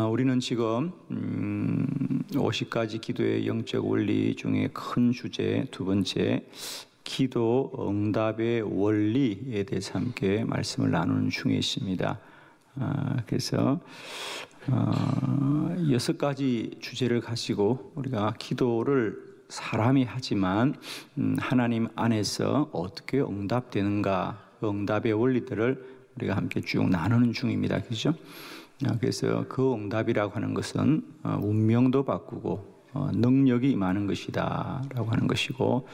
우리는 지금 50가지 기도의 영적 원리 중에 큰 주제 두 번째 기도 응답의 원리에 대해서 함께 말씀을 나누는 중에 있습니다. 그래서 6가지 주제를 가지고 우리가 기도를 사람이 하지만 하나님 안에서 어떻게 응답되는가, 응답의 원리들을 우리가 함께 쭉 나누는 중입니다. 그렇죠? 그래서 그 응답이라고 하는 것은 운명도 바꾸고 능력이 임하는 것이다 라고 하는 것이고,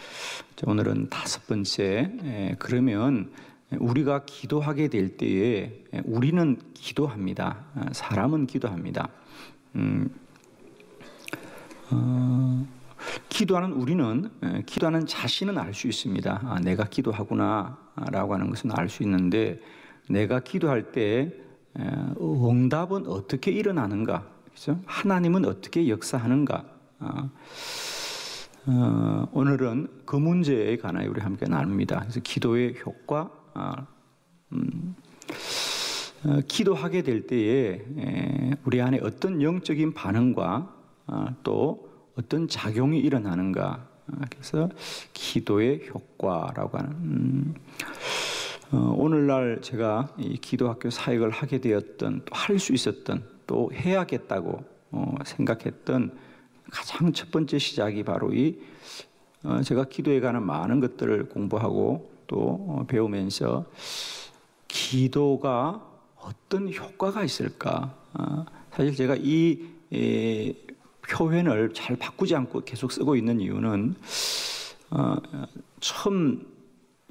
오늘은 5번째, 그러면 우리가 기도하게 될 때에 우리는 기도합니다. 사람은 기도합니다. 기도하는 우리는, 기도하는 자신은 알 수 있습니다. 내가 기도하구나 라고 하는 것은 알 수 있는데, 내가 기도할 때 응답은 어떻게 일어나는가? 그렇죠? 하나님은 어떻게 역사하는가? 오늘은 그 문제에 관하여 우리 함께 나눕니다. 그래서 기도의 효과, 기도하게 될 때에 우리 안에 어떤 영적인 반응과 또 어떤 작용이 일어나는가? 그래서 기도의 효과라고 하는. 오늘날 제가 이 기도학교 사역을 하게 되었던, 또 할 수 있었던, 또 해야겠다고 생각했던 가장 첫 번째 시작이 바로 제가 기도에 관한 많은 것들을 공부하고 또 배우면서 기도가 어떤 효과가 있을까? 사실 제가 이 표현을 잘 바꾸지 않고 계속 쓰고 있는 이유는 처음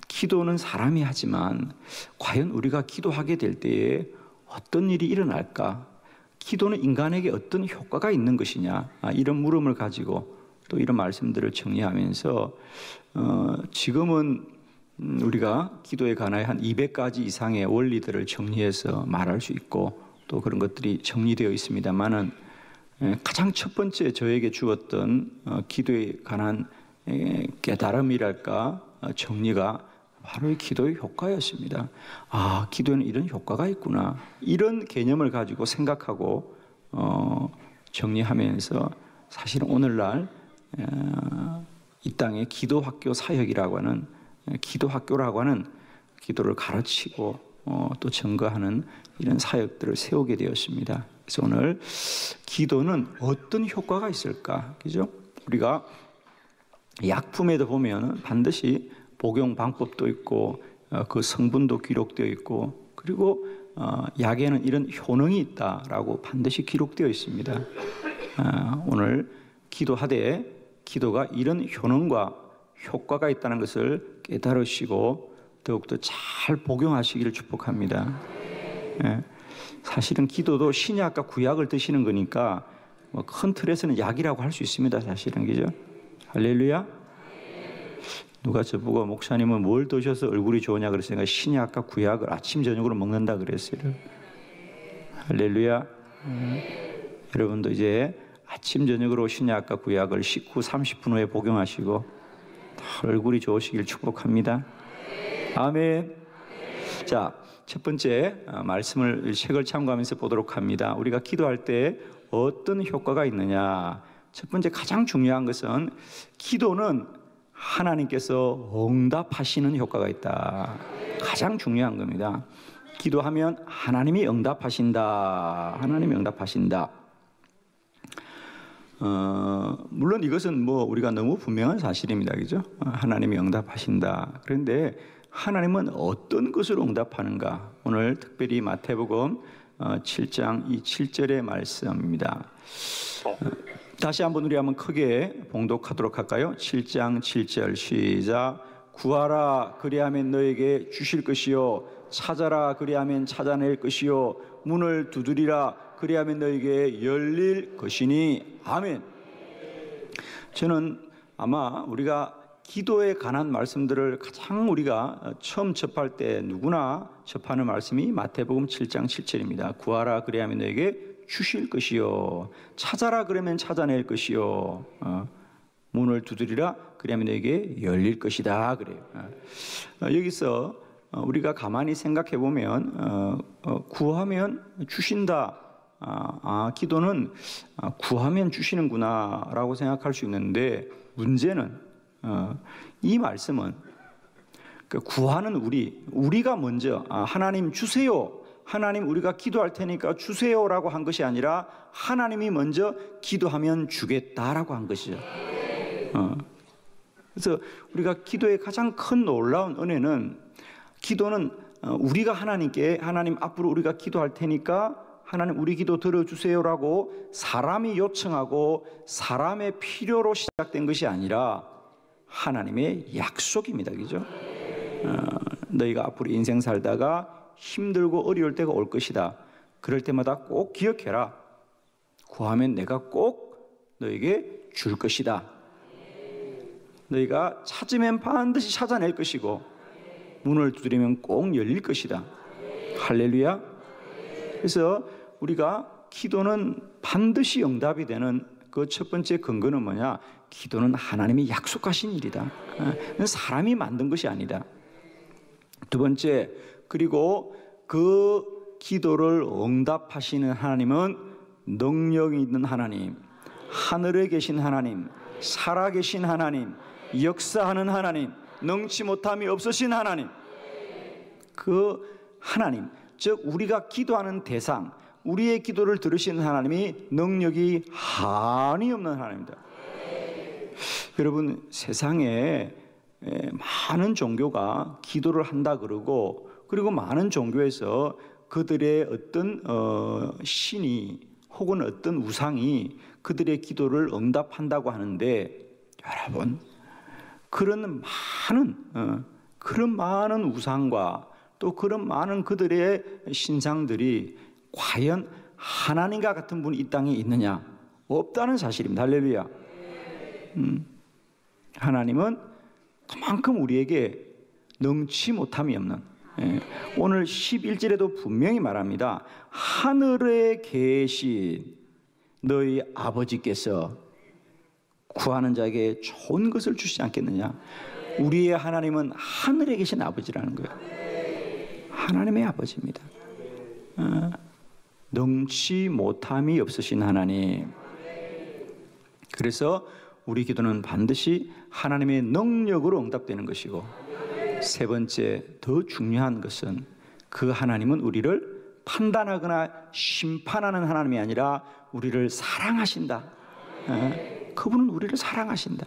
기도는 사람이 하지만 과연 우리가 기도하게 될 때에 어떤 일이 일어날까? 기도는 인간에게 어떤 효과가 있는 것이냐? 이런 물음을 가지고 또 이런 말씀들을 정리하면서 지금은 우리가 기도에 관하여 한 200가지 이상의 원리들을 정리해서 말할 수 있고 또 그런 것들이 정리되어 있습니다만은, 가장 첫 번째 저에게 주었던 기도에 관한 깨달음이랄까, 정리가 바로 이 기도의 효과였습니다. 기도에는 이런 효과가 있구나. 이런 개념을 가지고 생각하고 정리하면서 사실은 오늘날 이 땅에 기도학교 사역이라고 하는, 기도학교라고 하는 기도를 가르치고 또 증거하는 이런 사역들을 세우게 되었습니다. 그래서 오늘 기도는 어떤 효과가 있을까? 그죠? 우리가 약품에도 보면 반드시 복용 방법도 있고 그 성분도 기록되어 있고, 그리고 약에는 이런 효능이 있다라고 반드시 기록되어 있습니다. 오늘 기도하되 기도가 이런 효능과 효과가 있다는 것을 깨달으시고 더욱더 잘 복용하시기를 축복합니다. 사실은 기도도 신약과 구약을 드시는 거니까 큰 틀에서는 약이라고 할 수 있습니다. 사실은. 그죠? 할렐루야. 누가 저보고 목사님은 뭘 드셔서 얼굴이 좋으냐 그랬어요. 신약과 구약을 아침 저녁으로 먹는다 그랬어요. 할렐루야. 여러분도 이제 아침 저녁으로 신약과 구약을 식후 30분 후에 복용하시고 얼굴이 좋으시길 축복합니다. 아멘. 자, 첫 번째 말씀을, 책을 참고하면서 보도록 합니다. 우리가 기도할 때 어떤 효과가 있느냐. 첫 번째 가장 중요한 것은 기도는 하나님께서 응답하시는 효과가 있다. 가장 중요한 겁니다. 기도하면 하나님이 응답하신다. 하나님이 응답하신다. 물론 이것은 우리가 너무 분명한 사실입니다. 그죠? 하나님이 응답하신다. 그런데 하나님은 어떤 것으로 응답하는가? 오늘 특별히 마태복음 7장 이 7절의 말씀입니다. 다시 한번 우리 한번 크게 봉독하도록 할까요? 7장 7절 시작. 구하라 그리하면 너에게 주실 것이요, 찾아라 그리하면 찾아낼 것이요, 문을 두드리라 그리하면 너에게 열릴 것이니. 아멘. 저는 아마 우리가 기도에 관한 말씀들을 가장 우리가 처음 접할 때 누구나 접하는 말씀이 마태복음 7장 7절입니다. 구하라 그리하면 너에게 주실 것이요, 찾아라 그러면 찾아낼 것이요, 문을 두드리라 그러면 너에게 열릴 것이다 그래요. 여기서 우리가 가만히 생각해 보면 구하면 주신다, 기도는 구하면 주시는구나라고 생각할 수 있는데 문제는 이 말씀은 구하는 우리가 먼저 하나님 주세요, 하나님 우리가 기도할 테니까 주세요라고 한 것이 아니라 하나님이 먼저 기도하면 주겠다라고 한 것이죠. 그래서 우리가 기도의 가장 큰 놀라운 은혜는 기도는 우리가 하나님께 하나님 앞으로 우리가 기도할 테니까 하나님 우리 기도 들어주세요라고 사람이 요청하고 사람의 필요로 시작된 것이 아니라 하나님의 약속입니다. 그죠? 너희가 앞으로 인생 살다가 힘들고 어려울 때가 올 것이다. 그럴 때마다 꼭 기억해라. 구하면 내가 꼭 너에게 줄 것이다. 너희가 찾으면 반드시 찾아낼 것이고 문을 두드리면 꼭 열릴 것이다. 할렐루야. 그래서 우리가 기도는 반드시 응답이 되는 그 첫 번째 근거는 뭐냐? 기도는 하나님이 약속하신 일이다. 사람이 만든 것이 아니다. 두 번째, 그리고 그 기도를 응답하시는 하나님은 능력 있는 하나님, 하늘에 계신 하나님, 살아계신 하나님, 역사하는 하나님, 능치 못함이 없으신 하나님, 그 하나님, 즉 우리가 기도하는 대상, 우리의 기도를 들으시는 하나님이 능력이 한이 없는 하나님입니다. 여러분, 세상에 많은 종교가 기도를 한다 그러고, 그리고 많은 종교에서 그들의 어떤 신이 혹은 어떤 우상이 그들의 기도를 응답한다고 하는데, 여러분, 그런 많은 우상과 또 그런 많은 그들의 신상들이 과연 하나님과 같은 분이 이 땅에 있느냐? 없다는 사실입니다. 할렐루야. 하나님은 그만큼 우리에게 능치 못함이 없는, 오늘 11절에도 분명히 말합니다. 하늘에 계신 너희 아버지께서 구하는 자에게 좋은 것을 주시지 않겠느냐? 우리의 하나님은 하늘에 계신 아버지라는 거예요. 하나님의 아버지입니다. 능치 못함이 없으신 하나님. 그래서 우리 기도는 반드시 하나님의 능력으로 응답되는 것이고, 세 번째 더 중요한 것은 그 하나님은 우리를 판단하거나 심판하는 하나님이 아니라 우리를 사랑하신다. 그분은 우리를 사랑하신다.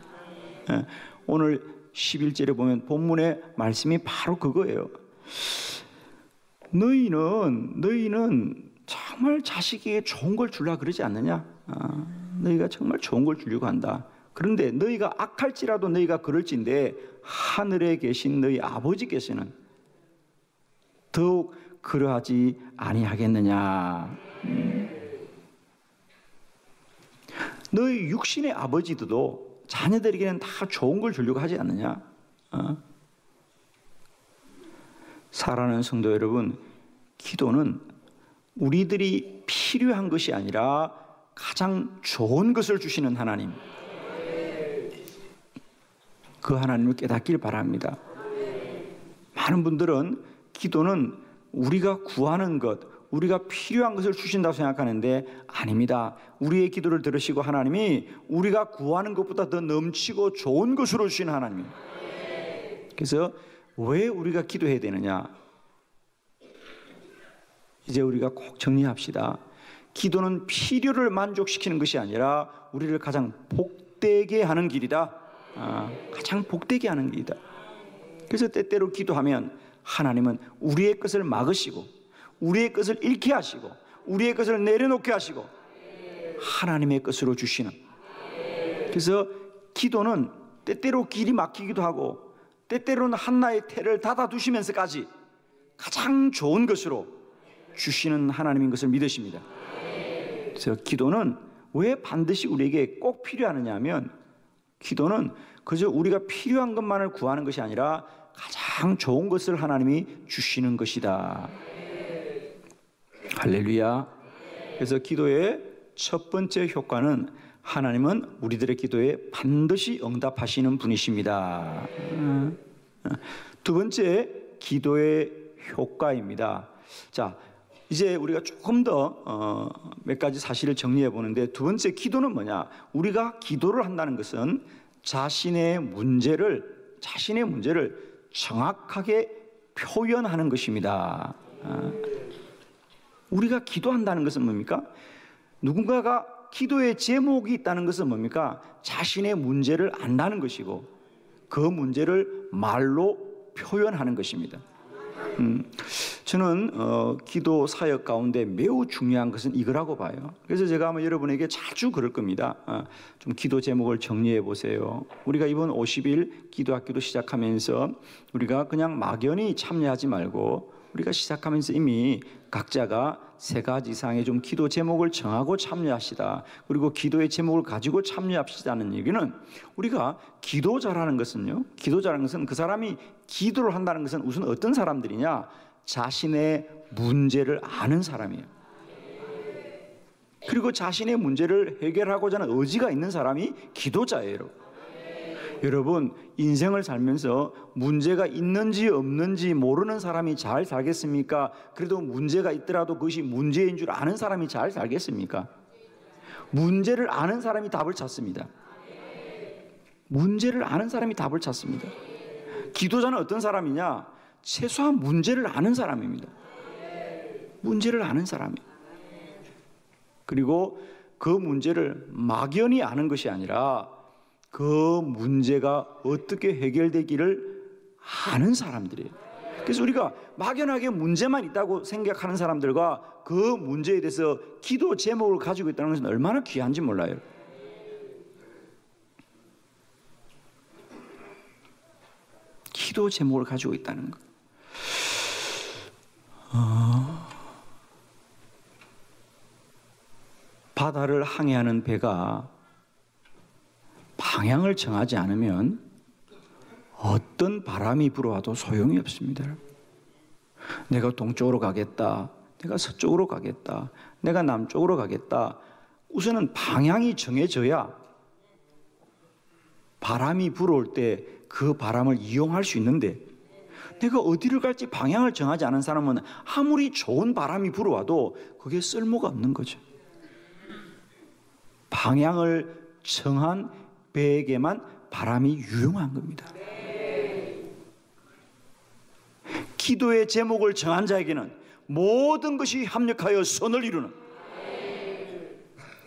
오늘 11절에 보면 본문의 말씀이 바로 그거예요. 너희는 정말 자식에게 좋은 걸 주려고 그러지 않느냐? 너희가 정말 좋은 걸 주려고 한다. 그런데 너희가 악할지라도 너희가 그럴진데 하늘에 계신 너희 아버지께서는 더욱 그러하지 아니하겠느냐? 너희 육신의 아버지도 자녀들에게는 다 좋은 걸 주려고 하지 않느냐? 사랑하는 성도 여러분, 기도는 우리들이 필요한 것이 아니라 가장 좋은 것을 주시는 하나님, 그 하나님을 깨닫길 바랍니다. 많은 분들은 기도는 우리가 구하는 것, 우리가 필요한 것을 주신다고 생각하는데 아닙니다. 우리의 기도를 들으시고 하나님이 우리가 구하는 것보다 더 넘치고 좋은 것으로 주시는 하나님입니다. 그래서 왜 우리가 기도해야 되느냐? 이제 우리가 꼭 정리합시다. 기도는 필요를 만족시키는 것이 아니라 우리를 가장 복되게 하는 길이다. 가장 복되게 하는 길이다. 그래서 때때로 기도하면 하나님은 우리의 것을 막으시고 우리의 것을 잃게 하시고 우리의 것을 내려놓게 하시고 하나님의 것으로 주시는, 그래서 기도는 때때로 길이 막히기도 하고 때때로는 한나의 태를 닫아두시면서까지 가장 좋은 것으로 주시는 하나님인 것을 믿으십니다. 그래서 기도는 왜 반드시 우리에게 꼭 필요하느냐 하면, 기도는 그저 우리가 필요한 것만을 구하는 것이 아니라 가장 좋은 것을 하나님이 주시는 것이다. 할렐루야. 그래서 기도의 첫 번째 효과는 하나님은 우리들의 기도에 반드시 응답하시는 분이십니다. 두 번째 기도의 효과입니다. 자, 이제 우리가 조금 더 몇 가지 사실을 정리해 보는데, 두 번째 기도는 뭐냐? 우리가 기도를 한다는 것은 자신의 문제를 정확하게 표현하는 것입니다. 우리가 기도한다는 것은 뭡니까? 누군가가 기도의 제목이 있다는 것은 뭡니까? 자신의 문제를 안다는 것이고 그 문제를 말로 표현하는 것입니다. 저는 기도 사역 가운데 매우 중요한 것은 이거라고 봐요. 그래서 제가 아마 여러분에게 자주 그럴 겁니다. 좀 기도 제목을 정리해 보세요. 우리가 이번 50일 기도학교도 시작하면서 우리가 그냥 막연히 참여하지 말고 우리가 시작하면서 이미 각자가 3가지 이상의 좀 기도 제목을 정하고 참여하시다. 그리고 기도의 제목을 가지고 참여합시다는 얘기는, 우리가 기도 잘하는 것은요, 기도 잘하는 것은 그 사람이 기도를 한다는 것은 우선 어떤 사람들이냐? 자신의 문제를 아는 사람이에요. 그리고 자신의 문제를 해결하고자 하는 의지가 있는 사람이 기도자예요. 여러분, 인생을 살면서 문제가 있는지 없는지 모르는 사람이 잘 살겠습니까? 그래도 문제가 있더라도 그것이 문제인 줄 아는 사람이 잘 살겠습니까? 문제를 아는 사람이 답을 찾습니다. 문제를 아는 사람이 답을 찾습니다. 기도자는 어떤 사람이냐? 최소한 문제를 아는 사람입니다. 문제를 아는 사람이에요. 그리고 그 문제를 막연히 아는 것이 아니라 그 문제가 어떻게 해결되기를 아는 사람들이에요. 그래서 우리가 막연하게 문제만 있다고 생각하는 사람들과 그 문제에 대해서 기도 제목을 가지고 있다는 것은 얼마나 귀한지 몰라요. 기도 제목을 가지고 있다는 것. 바다를 항해하는 배가 방향을 정하지 않으면 어떤 바람이 불어와도 소용이 없습니다. 내가 동쪽으로 가겠다, 내가 서쪽으로 가겠다, 내가 남쪽으로 가겠다. 우선은 방향이 정해져야 바람이 불어올 때 그 바람을 이용할 수 있는데, 내가 어디를 갈지 방향을 정하지 않은 사람은 아무리 좋은 바람이 불어와도 그게 쓸모가 없는 거죠. 방향을 정한 배에게만 바람이 유용한 겁니다. 기도의 제목을 정한 자에게는 모든 것이 합력하여 선을 이루는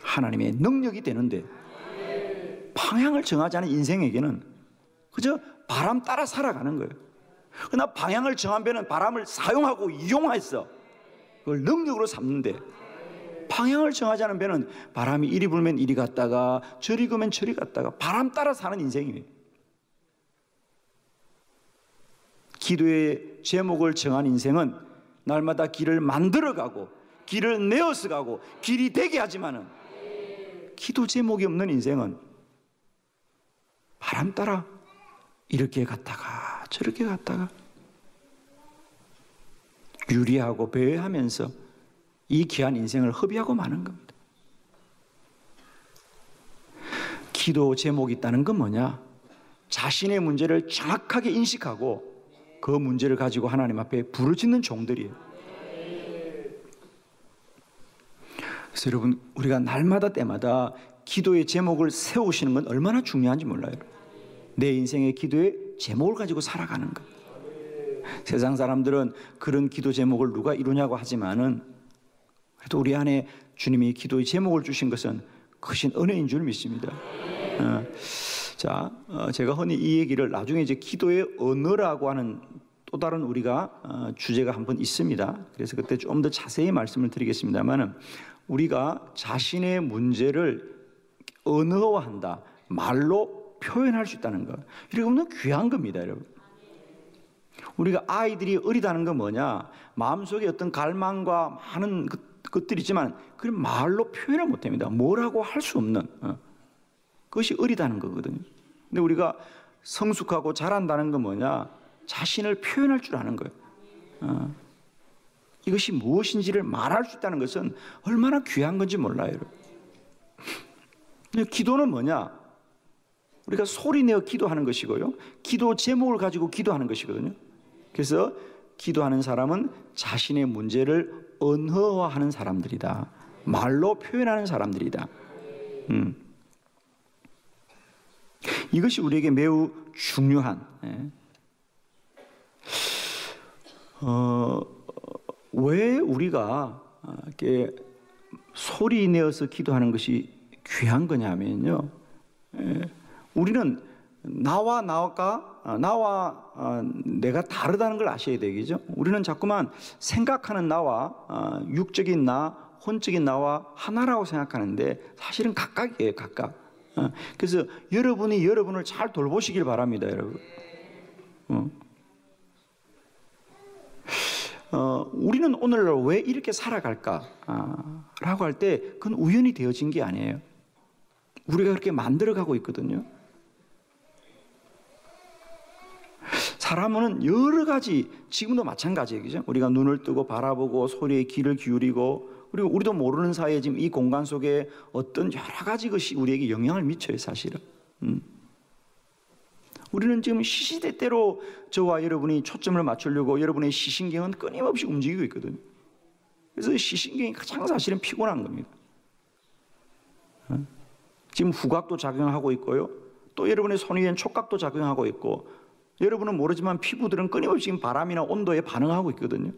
하나님의 능력이 되는데, 방향을 정하지 않은 인생에게는 그저 바람 따라 살아가는 거예요. 그러나 방향을 정한 배는 바람을 사용하고 이용해서 그걸 능력으로 삼는데, 방향을 정하지 않은 배는 바람이 이리 불면 이리 갔다가 저리 가면 저리 갔다가 바람 따라 사는 인생이에요. 기도의 제목을 정한 인생은 날마다 길을 만들어가고 길을 내어서 가고 길이 되게 하지만은, 기도 제목이 없는 인생은 바람 따라 이렇게 갔다가 저렇게 갔다가 유리하고 배회하면서 이 귀한 인생을 허비하고 마는 겁니다. 기도 제목이 있다는 건 뭐냐? 자신의 문제를 정확하게 인식하고 그 문제를 가지고 하나님 앞에 부르짖는 종들이에요. 그래서 여러분, 우리가 날마다 때마다 기도의 제목을 세우시는 건 얼마나 중요한지 몰라요. 내 인생의 기도의 제목을 가지고 살아가는 것. 세상 사람들은 그런 기도 제목을 누가 이루냐고 하지만은, 그래도 우리 안에 주님이 기도의 제목을 주신 것은 크신 은혜인 줄 믿습니다. 제가 흔히 이 얘기를 나중에 이제 기도의 언어라고 하는 또 다른 우리가 주제가 한번 있습니다. 그래서 그때 좀 더 자세히 말씀을 드리겠습니다만은, 우리가 자신의 문제를 언어화한다, 말로 표현할 수 있다는 것, 이게 너무 귀한 겁니다, 여러분. 우리가 아이들이 어리다는 건 뭐냐? 마음속에 어떤 갈망과 많은 것들이 있지만 그걸 말로 표현을 못합니다. 뭐라고 할 수 없는 그것이 어리다는 거거든요. 근데 우리가 성숙하고 잘한다는 건 뭐냐? 자신을 표현할 줄 아는 거예요. 이것이 무엇인지를 말할 수 있다는 것은 얼마나 귀한 건지 몰라요, 여러분. 근데 기도는 뭐냐? 우리가 소리내어 기도하는 것이고요, 기도 제목을 가지고 기도하는 것이거든요. 그래서 기도하는 사람은 자신의 문제를 언어화하는 사람들이다. 말로 표현하는 사람들이다. 이것이 우리에게 매우 중요한, 왜 우리가 이렇게 소리 내어서 기도하는 것이 귀한 거냐면요, 우리는 나와 내가 다르다는 걸 아셔야 되겠죠. 우리는 자꾸만 생각하는 나와 육적인 나, 혼적인 나와 하나라고 생각하는데 사실은 각각이에요, 각각. 그래서 여러분이 여러분을 잘 돌보시길 바랍니다, 여러분. 우리는 오늘날 왜 이렇게 살아갈까? 라고 할 때 그건 우연히 되어진 게 아니에요. 우리가 그렇게 만들어가고 있거든요. 사람은 여러 가지, 지금도 마찬가지예요, 그죠? 우리가 눈을 뜨고 바라보고 소리에 귀를 기울이고, 그리고 우리도 모르는 사이에 지금 이 공간 속에 어떤 여러 가지 것이 우리에게 영향을 미쳐요, 사실은. 우리는 지금 시시때때로 저와 여러분이 초점을 맞추려고 여러분의 시신경은 끊임없이 움직이고 있거든요. 그래서 시신경이 가장 사실은 피곤한 겁니다. 지금 후각도 작용하고 있고요, 또 여러분의 손 위엔 촉각도 작용하고 있고, 여러분은 모르지만 피부들은 끊임없이 지금 바람이나 온도에 반응하고 있거든요.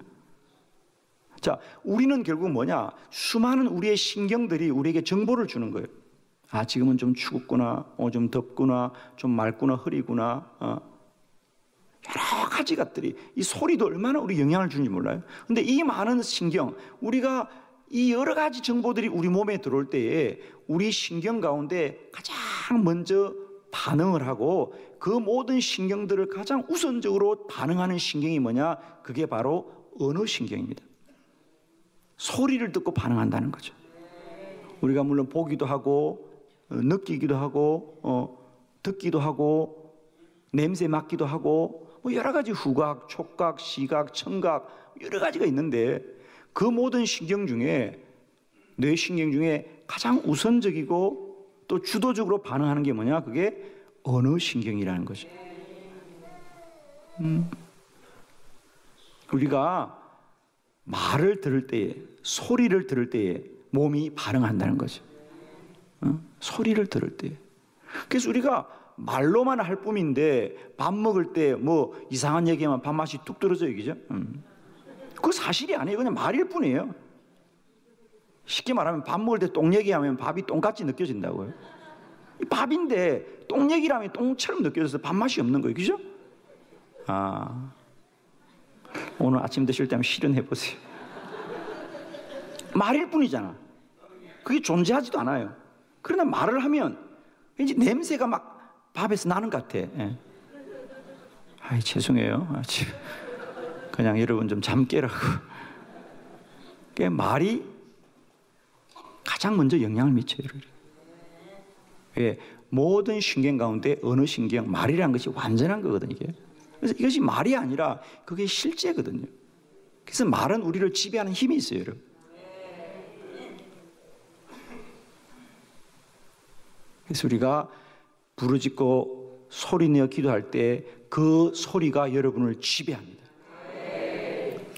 자, 우리는 결국 뭐냐? 수많은 우리의 신경들이 우리에게 정보를 주는 거예요. 아, 지금은 좀 추웠구나, 좀 덥구나, 좀 맑구나, 흐리구나, 여러 가지 것들이, 이 소리도 얼마나 우리 영향을 주는지 몰라요. 근데 이 많은 신경, 우리가 이 여러 가지 정보들이 우리 몸에 들어올 때에 우리 신경 가운데 가장 먼저 반응을 하고, 그 모든 신경들을 가장 우선적으로 반응하는 신경이 뭐냐? 그게 바로 언어신경입니다. 소리를 듣고 반응한다는 거죠. 우리가 물론 보기도 하고 느끼기도 하고 듣기도 하고 냄새 맡기도 하고 뭐 여러 가지 후각, 촉각, 시각, 청각 여러 가지가 있는데, 그 모든 신경 중에, 뇌신경 중에 가장 우선적이고 또 주도적으로 반응하는 게 뭐냐? 그게 언어신경이라는 거죠. 우리가 말을 들을 때에, 소리를 들을 때에 몸이 반응한다는 거죠. 소리를 들을 때에. 그래서 우리가 말로만 할 뿐인데 밥 먹을 때 뭐 이상한 얘기하면 밥맛이 뚝 떨어져요, 그죠? 그거 사실이 아니에요. 그냥 말일 뿐이에요. 쉽게 말하면 밥 먹을 때 똥 얘기하면 밥이 똥같이 느껴진다고요. 밥인데 똥 얘기라면 똥처럼 느껴져서 밥맛이 없는 거예요, 그죠? 오늘 아침 드실 때 한번 실현해 보세요. 말일 뿐이잖아. 그게 존재하지도 않아요. 그러나 말을 하면 왠지 냄새가 막 밥에서 나는 것 같아. 아이, 죄송해요. 그냥 여러분 좀 잠 깨라고. 말이 가장 먼저 영향을 미쳐요. 왜? 모든 신경 가운데 어느 신경, 말이라는 것이 완전한 거거든요, 이게. 그래서 이것이 말이 아니라 그게 실제거든요. 그래서 말은 우리를 지배하는 힘이 있어요, 여러분. 그래서 우리가 부르짖고 소리내어 기도할 때 그 소리가 여러분을 지배합니다.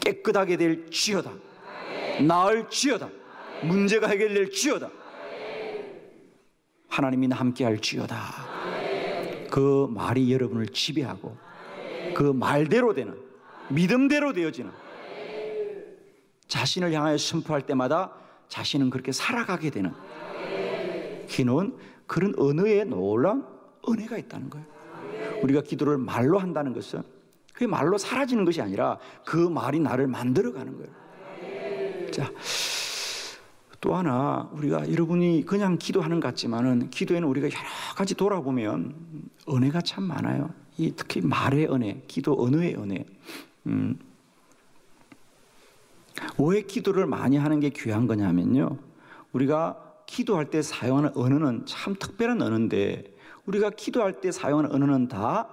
깨끗하게 될지어다, 나을지어다, 문제가 해결될지어다, 하나님이 함께 할지어다. 그 말이 여러분을 지배하고 그 말대로 되는, 믿음대로 되어지는, 자신을 향하여 선포할 때마다 자신은 그렇게 살아가게 되는, 기는 그런 언어에 놀라운 은혜가 있다는 거예요. 우리가 기도를 말로 한다는 것은 그게 말로 사라지는 것이 아니라 그 말이 나를 만들어가는 거예요. 자, 또 하나, 우리가 여러분이 그냥 기도하는 것 같지만은 기도에는 우리가 여러 가지 돌아보면 은혜가 참 많아요. 특히 말의 은혜, 기도 언어의 은혜. 왜 기도를 많이 하는 게 귀한 거냐면요, 우리가 기도할 때 사용하는 언어는 참 특별한 언어인데, 우리가 기도할 때 사용하는 언어는 다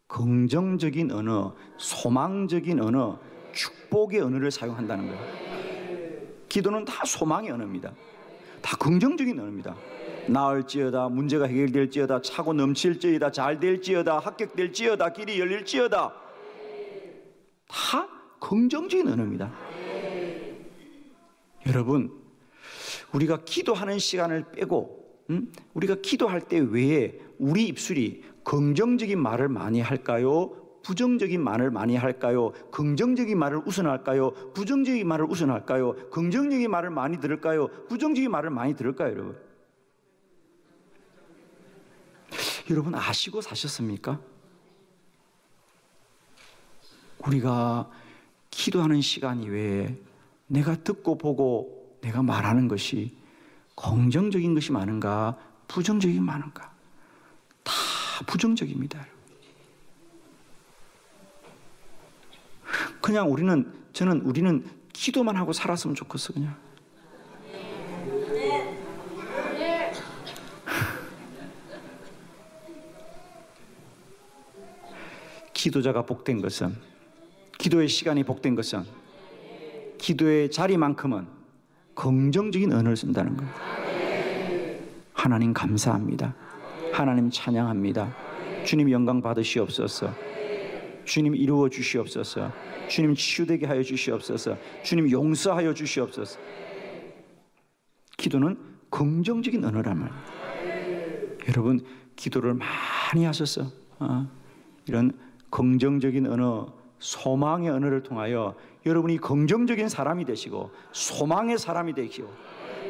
긍정적인 언어, 소망적인 언어, 축복의 언어를 사용한다는 거예요. 기도는 다 소망의 언어입니다. 다 긍정적인 언어입니다. 나을지어다, 문제가 해결될지어다, 차고 넘칠지어다, 잘 될지어다, 합격될지어다, 길이 열릴지어다. 다 긍정적인 언어입니다. 여러분, 우리가 기도하는 시간을 빼고 우리가 기도할 때 외에 우리 입술이 긍정적인 말을 많이 할까요? 부정적인 말을 많이 할까요? 긍정적인 말을 우선할까요? 부정적인 말을 우선할까요? 긍정적인 말을 많이 들을까요? 부정적인 말을 많이 들을까요, 여러분? 여러분 아시고 사셨습니까? 우리가 기도하는 시간 이외에 내가 듣고 보고 내가 말하는 것이 긍정적인 것이 많은가, 부정적인 많은가? 다 부정적입니다. 그냥 우리는 기도만 하고 살았으면 좋겠어, 그냥. 기도자가 복된 것은, 기도의 시간이 복된 것은, 기도의 자리만큼은 긍정적인 언어를 쓴다는 거예요. 하나님 감사합니다. 하나님 찬양합니다. 주님 영광 받으시옵소서. 주님 이루어 주시옵소서. 주님 치유되게 하여 주시옵소서. 주님 용서하여 주시옵소서. 기도는 긍정적인 언어란 말이에요. 여러분 기도를 많이 하셔서 이런 긍정적인 언어, 소망의 언어를 통하여 여러분이 긍정적인 사람이 되시고 소망의 사람이 되시고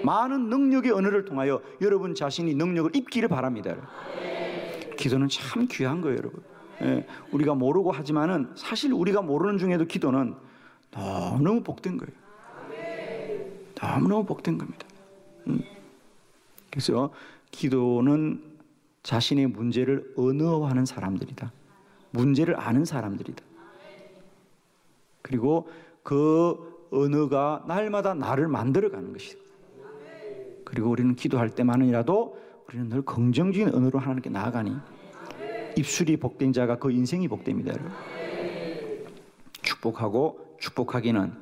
많은 능력의 언어를 통하여 여러분 자신이 능력을 입기를 바랍니다. 기도는 참 귀한 거예요, 여러분. 우리가 모르고 하지만은 사실 우리가 모르는 중에도 기도는 너무너무 복된 거예요. 너무너무 복된 겁니다. 그래서 기도는 자신의 문제를 언어화하는 사람들이다. 문제를 아는 사람들이다. 그리고 그 언어가 날마다 나를 만들어가는 것이다. 그리고 우리는 기도할 때만이라도 우리는 늘 긍정적인 언어로 하나님께 나아가니 입술이 복된 자가 그 인생이 복됩니다. 축복하고 축복하기는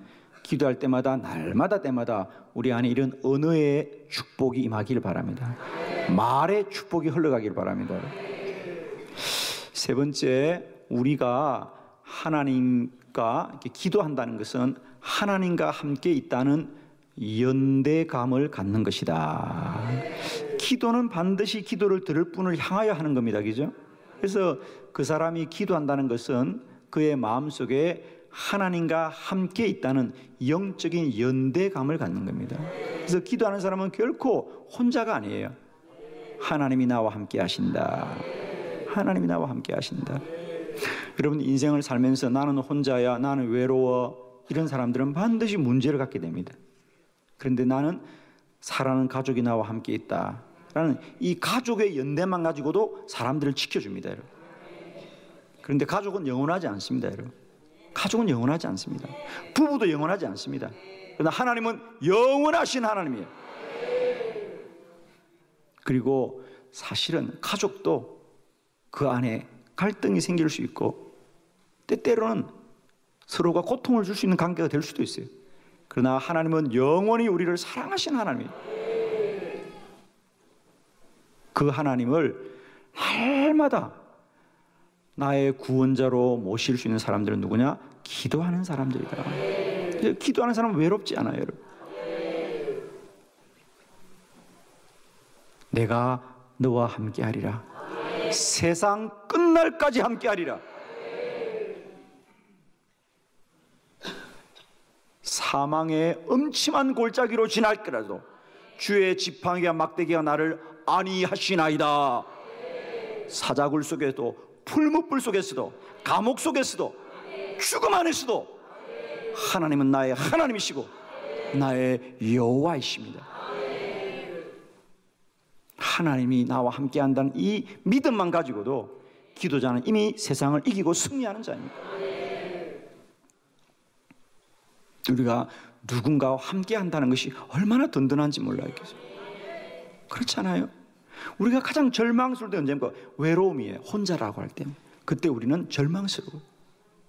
기도할 때마다 날마다 때마다 우리 안에 이런 언어의 축복이 임하기를 바랍니다. 말의 축복이 흘러가기를 바랍니다. 세 번째, 우리가 하나님과 이렇게 기도한다는 것은 하나님과 함께 있다는 연대감을 갖는 것이다. 기도는 반드시 기도를 들을 분을 향하여 하는 겁니다. 그죠? 그래서 그 사람이 기도한다는 것은 그의 마음속에 하나님과 함께 있다는 영적인 연대감을 갖는 겁니다. 그래서 기도하는 사람은 결코 혼자가 아니에요. 하나님이 나와 함께 하신다. 하나님이 나와 함께 하신다. 여러분 인생을 살면서 나는 혼자야, 나는 외로워, 이런 사람들은 반드시 문제를 갖게 됩니다. 그런데 나는 사랑하는 가족이 나와 함께 있다 라는 이 가족의 연대만 가지고도 사람들을 지켜줍니다, 여러분. 그런데 가족은 영원하지 않습니다, 여러분. 가족은 영원하지 않습니다. 부부도 영원하지 않습니다. 그러나 하나님은 영원하신 하나님이에요. 그리고 사실은 가족도 그 안에 갈등이 생길 수 있고 때때로는 서로가 고통을 줄 수 있는 관계가 될 수도 있어요. 그러나 하나님은 영원히 우리를 사랑하시는 하나님이에요. 그 하나님을 날마다 나의 구원자로 모실 수 있는 사람들은 누구냐? 기도하는 사람들이다. 기도하는 사람은 외롭지 않아요, 여러분. 내가 너와 함께하리라. 세상 끝날까지 함께하리라. 사망의 음침한 골짜기로 지날지라도 주의 지팡이와 막대기가 나를 안위하시나이다. 사자굴 속에도 풀무불 속에서도 감옥 속에서도 죽음 안에서도 하나님은 나의 하나님이시고 나의 여호와이십니다. 하나님이 나와 함께한다는 이 믿음만 가지고도 기도자는 이미 세상을 이기고 승리하는 자입니다. 우리가 누군가와 함께한다는 것이 얼마나 든든한지 몰라요. 그렇잖아요. 우리가 가장 절망스러울 때 언제입니까? 외로움이에요. 혼자라고 할 때. 그때 우리는 절망스러워요.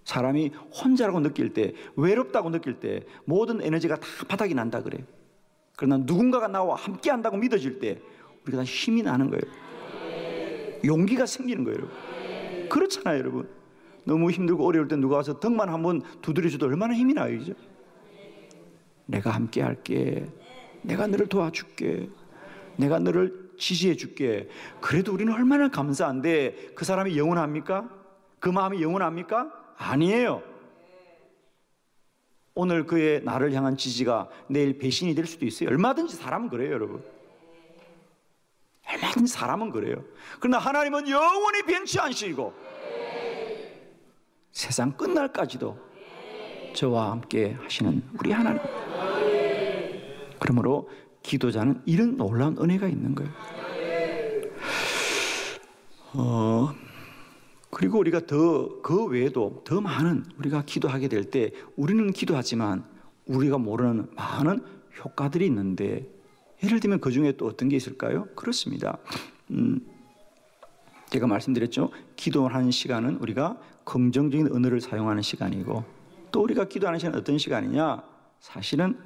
사람이 혼자라고 느낄 때, 외롭다고 느낄 때 모든 에너지가 다 바닥이 난다 그래요. 그러나 누군가가 나와 함께한다고 믿어질 때 우리가 다 힘이 나는 거예요. 용기가 생기는 거예요, 여러분. 그렇잖아요, 여러분. 너무 힘들고 어려울 때 누가 와서 등만 한번 두드려줘도 얼마나 힘이 나요, 그죠? 내가 함께 할게. 내가 너를 도와줄게. 내가 너를 지지해 줄게. 그래도 우리는 얼마나 감사한데 그 사람이 영원합니까? 그 마음이 영원합니까? 아니에요. 오늘 그의 나를 향한 지지가 내일 배신이 될 수도 있어요. 얼마든지 사람은 그래요, 여러분. 얼마든지 사람은 그래요. 그러나 하나님은 영원히 변치 않으시고 세상 끝날까지도 저와 함께 하시는 우리 하나님. 그러므로 기도자는 이런 놀라운 은혜가 있는 거예요. 그리고 우리가 그 외에도 더 많은 우리가 기도하게 될 때 우리는 기도하지만 우리가 모르는 많은 효과들이 있는데 예를 들면 그 중에 또 어떤 게 있을까요? 그렇습니다. 제가 말씀드렸죠. 기도하는 시간은 우리가 긍정적인 언어를 사용하는 시간이고 또 우리가 기도하는 시간은 어떤 시간이냐? 사실은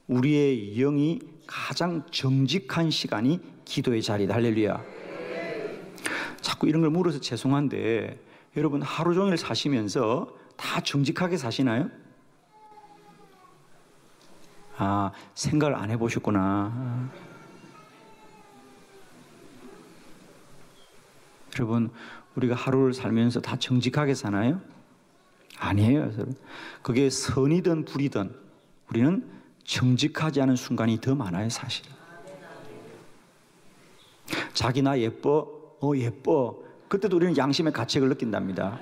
우리의 영이 가장 정직한 시간이 기도의 자리다. 할렐루야. 자꾸 이런 걸 물어서 죄송한데 여러분 하루 종일 사시면서 다 정직하게 사시나요? 아, 생각을 안 해보셨구나. 여러분, 우리가 하루를 살면서 다 정직하게 사나요? 아니에요, 여러분. 그게 선이든 불이든 우리는 정직하지 않은 순간이 더 많아요, 사실. 자기 나 예뻐? 예뻐. 그때도 우리는 양심의 가책을 느낀답니다.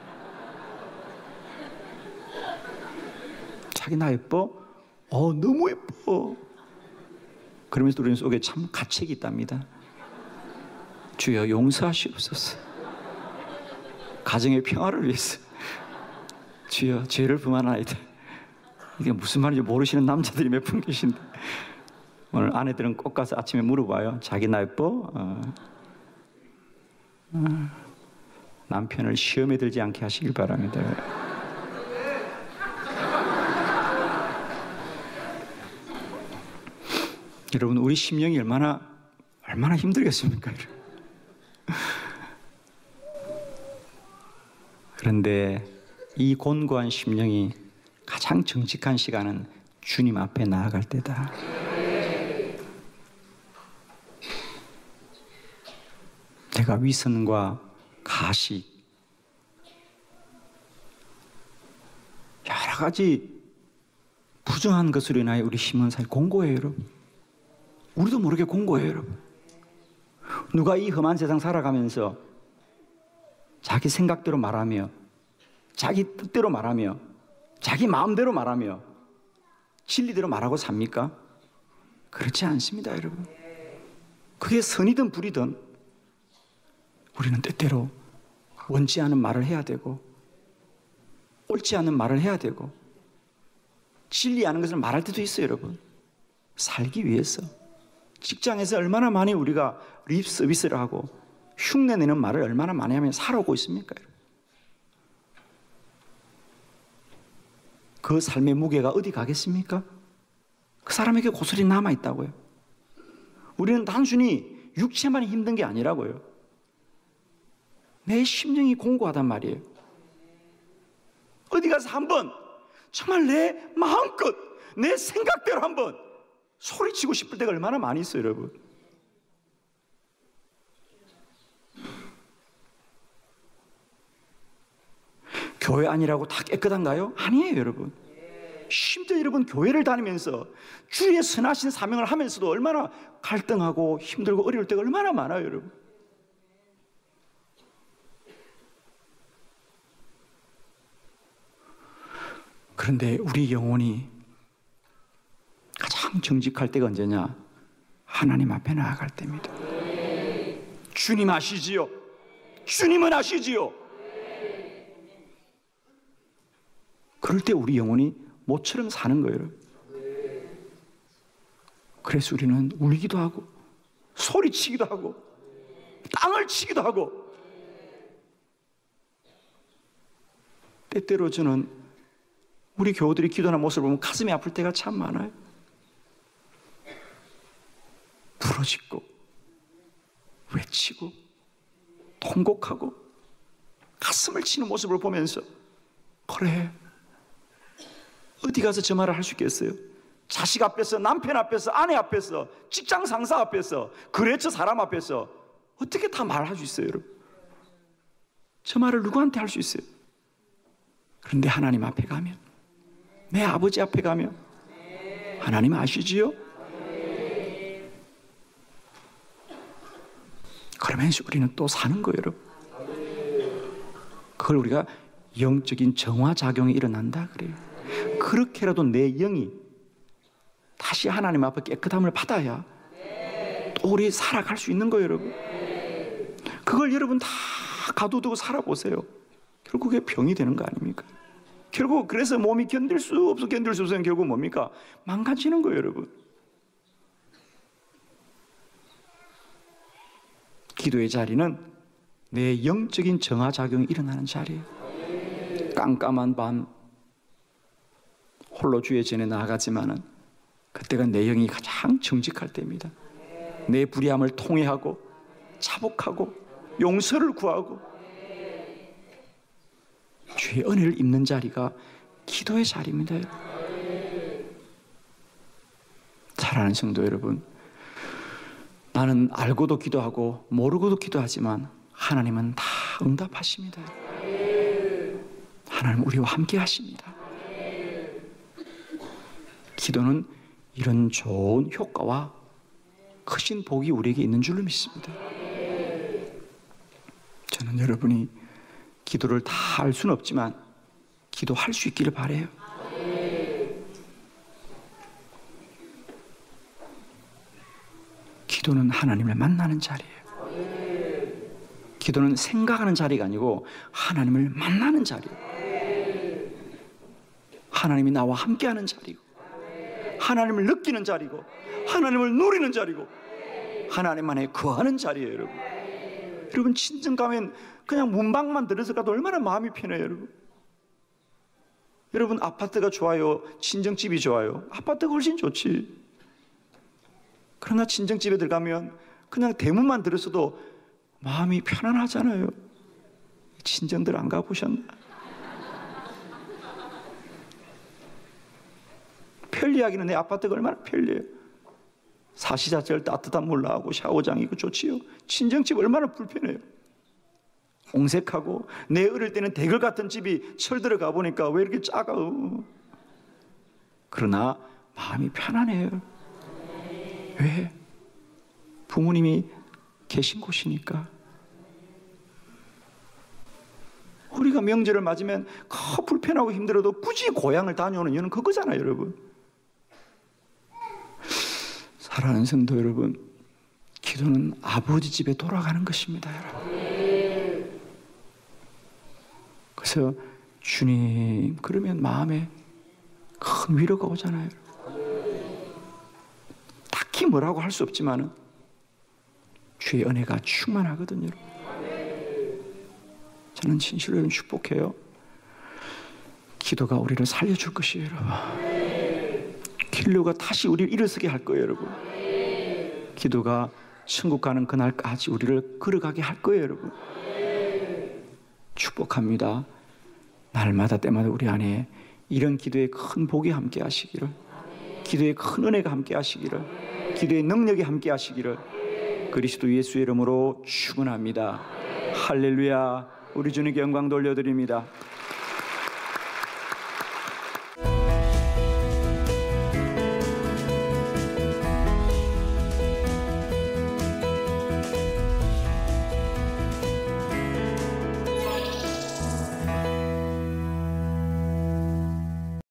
자기 나 예뻐? 너무 예뻐. 그러면서 우리는 속에 참 가책이 있답니다. 주여 용서하시옵소서. 가정의 평화를 위해서 주여 죄를 범하나이다. 이게 무슨 말인지 모르시는 남자들이 몇 분 계신데 오늘 아내들은 꼭 가서 아침에 물어봐요. 자기 나 예뻐? 남편을 시험에 들지 않게 하시길 바랍니다. 여러분 우리 심령이 얼마나 힘들겠습니까? 그런데 이 곤고한 심령이 가장 정직한 시간은 주님 앞에 나아갈 때다. 내가 위선과 가식 여러 가지 부정한 것으로 인하여 우리 심은 사이 공고해요, 여러분. 우리도 모르게 공고해요, 여러분. 누가 이 험한 세상 살아가면서 자기 생각대로 말하며 자기 뜻대로 말하며 자기 마음대로 말하며 진리대로 말하고 삽니까? 그렇지 않습니다, 여러분. 그게 선이든 불이든 우리는 때때로 원치 않은 말을 해야 되고 옳지 않은 말을 해야 되고 진리 않은 것을 말할 때도 있어요, 여러분. 살기 위해서. 직장에서 얼마나 많이 우리가 립 서비스를 하고 흉내내는 말을 얼마나 많이 하면 살아오고 있습니까? 그 삶의 무게가 어디 가겠습니까? 그 사람에게 고스란히 남아있다고요. 우리는 단순히 육체만 힘든 게 아니라고요. 내 심령이 공고하단 말이에요. 어디 가서 한번 정말 내 마음껏 내 생각대로 한번 소리치고 싶을 때가 얼마나 많이 있어요, 여러분. 교회 아니라고 다 깨끗한가요? 아니에요, 여러분. 심지어 여러분 교회를 다니면서 주의 선하신 사명을 하면서도 얼마나 갈등하고 힘들고 어려울 때가 얼마나 많아요, 여러분. 그런데 우리 영혼이 가장 정직할 때가 언제냐? 하나님 앞에 나아갈 때입니다. 주님 아시지요? 주님은 아시지요? 그럴 때 우리 영혼이 모처럼 사는 거예요. 그래서 우리는 울기도 하고 소리치기도 하고 땅을 치기도 하고 때때로 저는 우리 교우들이 기도하는 모습을 보면 가슴이 아플 때가 참 많아요. 부러지고 외치고 통곡하고 가슴을 치는 모습을 보면서 그래, 어디 가서 저 말을 할 수 있겠어요? 자식 앞에서, 남편 앞에서, 아내 앞에서, 직장 상사 앞에서, 거래처 사람 앞에서 어떻게 다 말할 수 있어요, 여러분? 저 말을 누구한테 할 수 있어요? 그런데 하나님 앞에 가면, 내 아버지 앞에 가면, 하나님 아시지요? 그러면서 우리는 또 사는 거예요, 여러분. 그걸 우리가 영적인 정화작용이 일어난다 그래요. 그렇게라도 내 영이 다시 하나님 앞에 깨끗함을 받아야 또 우리 살아갈 수 있는 거예요, 여러분. 그걸 여러분 다 가둬두고 살아보세요. 결국 그게 병이 되는 거 아닙니까? 결국 그래서 몸이 견딜 수 없어 결국 뭡니까? 망가지는 거예요, 여러분. 기도의 자리는 내 영적인 정화작용이 일어나는 자리예요. 깜깜한 밤 홀로 주의 전에 나아가지만은 그때가 내 영이 가장 정직할 때입니다. 내 불의함을 통회하고 자복하고 용서를 구하고 주의 은혜를 입는 자리가 기도의 자리입니다. 사랑하는 성도 여러분, 나는 알고도 기도하고 모르고도 기도하지만 하나님은 다 응답하십니다. 하나님 우리와 함께 하십니다. 기도는 이런 좋은 효과와 크신 복이 우리에게 있는 줄로 믿습니다. 저는 여러분이 기도를 다 할 수는 없지만 기도할 수 있기를 바라요. 기도는 하나님을 만나는 자리예요. 기도는 생각하는 자리가 아니고 하나님을 만나는 자리예요. 하나님이 나와 함께하는 자리고, 하나님을 느끼는 자리고, 하나님을 누리는 자리고, 하나님 안에 거하는 자리예요, 여러분. 여러분 친정 가면 그냥 문방만 들어서 가도 얼마나 마음이 편해요, 여러분. 여러분 아파트가 좋아요, 친정집이 좋아요? 아파트가 훨씬 좋지. 그러나 친정집에 들어가면 그냥 대문만 들었어도 마음이 편안하잖아요. 친정들 안 가보셨나? 편리하기는 내 아파트가 얼마나 편리해요. 사시사철 따뜻한 물 나오고 샤워장 있고 좋지요. 친정집 얼마나 불편해요. 옹색하고, 내 어릴 때는 대궐 같은 집이 철들어 가보니까 왜 이렇게 작아요? 그러나 마음이 편안해요. 왜? 부모님이 계신 곳이니까. 우리가 명절을 맞으면 불편하고 힘들어도 굳이 고향을 다녀오는 이유는 그거잖아요, 여러분. 사랑하는 성도 여러분, 기도는 아버지 집에 돌아가는 것입니다, 여러분. 그래서 주님 그러면 마음에 큰 위로가 오잖아요. 딱히 뭐라고 할 수 없지만은 주의 은혜가 충만하거든요. 저는 진실로 여러분 축복해요. 기도가 우리를 살려줄 것이에요, 여러분. 기도가 다시 우리를 일어서게 할 거예요, 여러분. 기도가 천국 가는 그날까지 우리를 걸어가게 할 거예요, 여러분. 축복합니다. 날마다 때마다 우리 안에 이런 기도의 큰 복이 함께 하시기를, 기도의 큰 은혜가 함께 하시기를, 기도의 능력이 함께 하시기를 그리스도 예수의 이름으로 축원합니다. 할렐루야. 우리 주님께 영광 돌려드립니다.